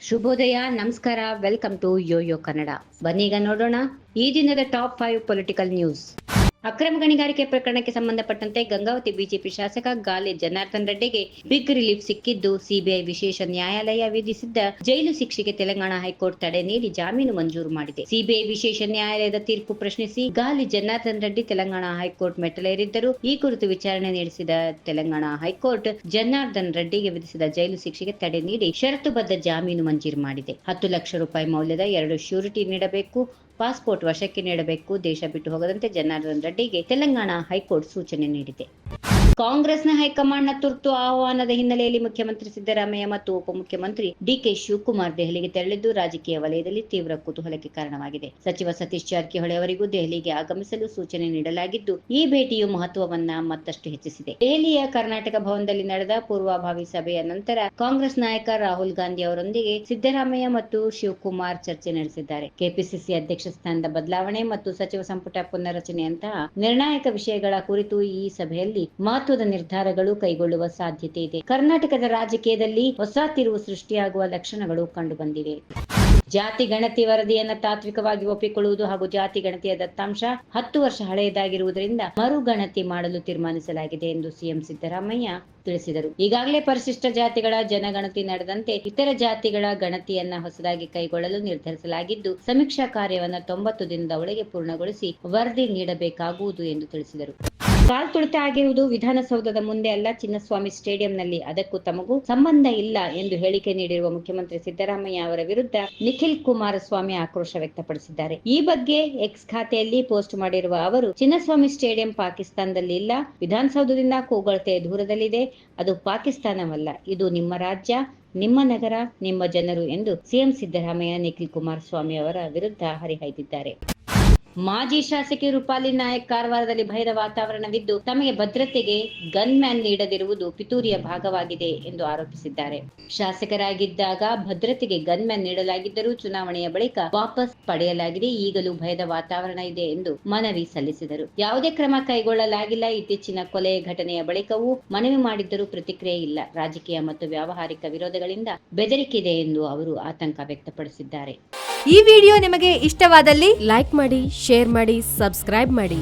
ಶುಭೋದಯ, ನಮಸ್ಕಾರ, welcome to Yoyo Kannada. ಬನ್ನೀಗ ನೋಡೋಣ ಈ ದಿನದ ಟಾಪ್ 5 ಪೊಲಿಟಿಕಲ್ ನ್ಯೂಸ್. ಅಕ್ರಮ ಗಣಿಗಾರಿಕೆ ಪ್ರಕರಣಕ್ಕೆ ಸಂಬಂಧಪಟ್ಟಂತೆ ಗಂಗಾವತಿ ಬಿಜೆಪಿ ಶಾಸಕ ಗಾಲಿ ಜನಾರ್ದನ್ ರೆಡ್ಡಿಗೆ ಬಿಗ್ ರಿಲೀಫ್ ಸಿಕ್ಕಿದ್ದು, ಸಿಬಿಐ ವಿಶೇಷ ನ್ಯಾಯಾಲಯ ವಿಧಿಸಿದ್ದ ಜೈಲು ಶಿಕ್ಷೆಗೆ ತೆಲಂಗಾಣ ಹೈಕೋರ್ಟ್ ತಡೆ ನೀಡಿ ಜಾಮೀನು ಮಂಜೂರು ಮಾಡಿದೆ. ಸಿಬಿಐ ವಿಶೇಷ ನ್ಯಾಯಾಲಯದ ತೀರ್ಪು ಪ್ರಶ್ನಿಸಿ ಗಾಲಿ ಜನಾರ್ದನ್ ರೆಡ್ಡಿ ತೆಲಂಗಾಣ ಹೈಕೋರ್ಟ್ ಮೆಟ್ಟಲೇರಿದ್ದರು. ಈ ಕುರಿತು ವಿಚಾರಣೆ ನಡೆಸಿದ ತೆಲಂಗಾಣ ಹೈಕೋರ್ಟ್ ಜನಾರ್ದನ್ ರೆಡ್ಡಿಗೆ ವಿಧಿಸಿದ ಜೈಲು ಶಿಕ್ಷೆಗೆ ತಡೆ ನೀಡಿ ಷರತ್ತುಬದ್ಧ ಜಾಮೀನು ಮಂಜೂರು ಮಾಡಿದೆ. 10 ಲಕ್ಷ ರೂಪಾಯಿ ಮೌಲ್ಯದ 2 ಶ್ಯೂರಿಟಿ ನೀಡಬೇಕು, ಪಾಸ್ಪೋರ್ಟ್ ವಶಕ್ಕೆ ನೀಡಬೇಕು, ದೇಶ ಬಿಟ್ಟು ಹೋಗದಂತೆ ಜನಾರ್ದನ್ ರೆಡ್ಡಿಗೆ ತೆಲಂಗಾಣ ಹೈಕೋರ್ಟ್ ಸೂಚನೆ ನೀಡಿದೆ. ಕಾಂಗ್ರೆಸ್ನ ಹೈಕಮಾಂಡ್ನ ತುರ್ತು ಆಹ್ವಾನದ ಹಿನ್ನೆಲೆಯಲ್ಲಿ ಮುಖ್ಯಮಂತ್ರಿ ಸಿದ್ದರಾಮಯ್ಯ ಮತ್ತು ಉಪಮುಖ್ಯಮಂತ್ರಿ ಡಿಕೆ ಶಿವಕುಮಾರ್ ದೆಹಲಿಗೆ ತೆರಳಿದ್ದು, ರಾಜಕೀಯ ವಲಯದಲ್ಲಿ ತೀವ್ರ ಕುತೂಹಲಕ್ಕೆ ಕಾರಣವಾಗಿದೆ. ಸಚಿವ ಸತೀಶ್ ಜಾರಕಿಹೊಳಿ ಅವರಿಗೂ ದೆಹಲಿಗೆ ಆಗಮಿಸಲು ಸೂಚನೆ ನೀಡಲಾಗಿದ್ದು, ಈ ಭೇಟಿಯು ಮಹತ್ವವನ್ನ ಮತ್ತಷ್ಟು ಹೆಚ್ಚಿಸಿದೆ. ದೆಹಲಿಯ ಕರ್ನಾಟಕ ಭವನದಲ್ಲಿ ನಡೆದ ಪೂರ್ವಭಾವಿ ಸಭೆಯ ನಂತರ ಕಾಂಗ್ರೆಸ್ ನಾಯಕ ರಾಹುಲ್ ಗಾಂಧಿ ಅವರೊಂದಿಗೆ ಸಿದ್ದರಾಮಯ್ಯ ಮತ್ತು ಶಿವಕುಮಾರ್ ಚರ್ಚೆ ನಡೆಸಿದ್ದಾರೆ. ಕೆಪಿಸಿಸಿ ಅಧ್ಯಕ್ಷ ಸ್ಥಾನದ ಬದಲಾವಣೆ ಮತ್ತು ಸಚಿವ ಸಂಪುಟ ಪುನರ್ರಚನೆಯಂತಹ ನಿರ್ಣಾಯಕ ವಿಷಯಗಳ ಕುರಿತು ಈ ಸಭೆಯಲ್ಲಿ ಮಹತ್ವದ ನಿರ್ಧಾರಗಳು ಕೈಗೊಳ್ಳುವ ಸಾಧ್ಯತೆ ಇದೆ. ಕರ್ನಾಟಕದ ರಾಜಕೀಯದಲ್ಲಿ ಹೊಸ ತಿರುವು ಸೃಷ್ಟಿಯಾಗುವ ಲಕ್ಷಣಗಳು ಕಂಡುಬಂದಿವೆ. ಜಾತಿ ಗಣತಿ ವರದಿಯನ್ನು ತಾತ್ವಿಕವಾಗಿ ಒಪ್ಪಿಕೊಳ್ಳುವುದು ಹಾಗೂ ಜಾತಿ ಗಣತಿಯ ದತ್ತಾಂಶ 10 ವರ್ಷ ಹಳೆಯದಾಗಿರುವುದರಿಂದ ಮರುಗಣತಿ ಮಾಡಲು ತೀರ್ಮಾನಿಸಲಾಗಿದೆ ಎಂದು ಸಿಎಂ ಸಿದ್ದರಾಮಯ್ಯ ತಿಳಿಸಿದರು. ಈಗಾಗಲೇ ಪರಿಶಿಷ್ಟ ಜಾತಿಗಳ ಜನಗಣತಿ ನಡೆದಂತೆ ಇತರ ಜಾತಿಗಳ ಗಣತಿಯನ್ನ ಹೊಸದಾಗಿ ಕೈಗೊಳ್ಳಲು ನಿರ್ಧರಿಸಲಾಗಿದ್ದು, ಸಮೀಕ್ಷಾ ಕಾರ್ಯವನ್ನು 90 ದಿನದ ಒಳಗೆ ಪೂರ್ಣಗೊಳಿಸಿ ವರದಿ ನೀಡಬೇಕಾಗುವುದು ಎಂದು ತಿಳಿಸಿದರು. ಕಾಲ್ತುಳಿತ ಆಗಿರುವುದು ವಿಧಾನಸೌಧದ ಮುಂದೆ ಅಲ್ಲ, ಚಿನ್ನಸ್ವಾಮಿ ಸ್ಟೇಡಿಯಂನಲ್ಲಿ. ಅದಕ್ಕೂ ತಮಗೂ ಸಂಬಂಧ ಇಲ್ಲ ಎಂದು ಹೇಳಿಕೆ ನೀಡಿರುವ ಮುಖ್ಯಮಂತ್ರಿ ಸಿದ್ದರಾಮಯ್ಯ ಅವರ ವಿರುದ್ಧ ನಿಖಿಲ್ ಕುಮಾರಸ್ವಾಮಿ ಆಕ್ರೋಶ ವ್ಯಕ್ತಪಡಿಸಿದ್ದಾರೆ. ಈ ಬಗ್ಗೆ ಎಕ್ಸ್ ಖಾತೆಯಲ್ಲಿ ಪೋಸ್ಟ್ ಮಾಡಿರುವ ಅವರು, ಚಿನ್ನಸ್ವಾಮಿ ಸ್ಟೇಡಿಯಂ ಪಾಕಿಸ್ತಾನದಲ್ಲಿ ಇಲ್ಲ, ವಿಧಾನಸೌಧದಿಂದ ಕೂಗಳತೆ ದೂರದಲ್ಲಿದೆ. ಅದು ಪಾಕಿಸ್ತಾನವಲ್ಲ, ಇದು ನಿಮ್ಮ ರಾಜ್ಯ, ನಿಮ್ಮ ನಗರ, ನಿಮ್ಮ ಜನರು ಎಂದು ಸಿಎಂ ಸಿದ್ದರಾಮಯ್ಯ ನಿಖಿಲ್ ಕುಮಾರಸ್ವಾಮಿ ಅವರ ವಿರುದ್ಧ ಹರಿಹಾಯ್ದಿದ್ದಾರೆ. ಮಾಜಿ ಶಾಸಕಿ ರೂಪಾಲಿ ನಾಯಕ್ ಕಾರವಾರದಲ್ಲಿ ಭಯದ ವಾತಾವರಣವಿದ್ದು, ತಮಗೆ ಭದ್ರತೆಗೆ ಗನ್ ಮ್ಯಾನ್ ನೀಡದಿರುವುದು ಪಿತೂರಿಯ ಭಾಗವಾಗಿದೆ ಎಂದು ಆರೋಪಿಸಿದ್ದಾರೆ. ಶಾಸಕರಾಗಿದ್ದಾಗ ಭದ್ರತೆಗೆ ಗನ್ ಮ್ಯಾನ್ ನೀಡಲಾಗಿದ್ದರೂ ಚುನಾವಣೆಯ ಬಳಿಕ ವಾಪಸ್ ಪಡೆಯಲಾಗಿದೆ. ಈಗಲೂ ಭಯದ ವಾತಾವರಣ ಇದೆ ಎಂದು ಮನವಿ ಸಲ್ಲಿಸಿದರು. ಯಾವುದೇ ಕ್ರಮ ಕೈಗೊಳ್ಳಲಾಗಿಲ್ಲ. ಇತ್ತೀಚಿನ ಕೊಲೆ ಘಟನೆಯ ಬಳಿಕವೂ ಮನವಿ ಮಾಡಿದ್ದರೂ ಪ್ರತಿಕ್ರಿಯೆ ಇಲ್ಲ. ರಾಜಕೀಯ ಮತ್ತು ವ್ಯಾವಹಾರಿಕ ವಿರೋಧಗಳಿಂದ ಬೆದರಿಕೆ ಇದೆ ಎಂದು ಅವರು ಆತಂಕ ವ್ಯಕ್ತಪಡಿಸಿದ್ದಾರೆ. ಈ ವಿಡಿಯೋ ನಿಮಗೆ ಇಷ್ಟವಾದಲ್ಲಿ ಲೈಕ್ ಮಾಡಿ, ಶೇರ್ ಮಾಡಿ, ಸಬ್ಸ್ಕ್ರೈಬ್ ಮಾಡಿ.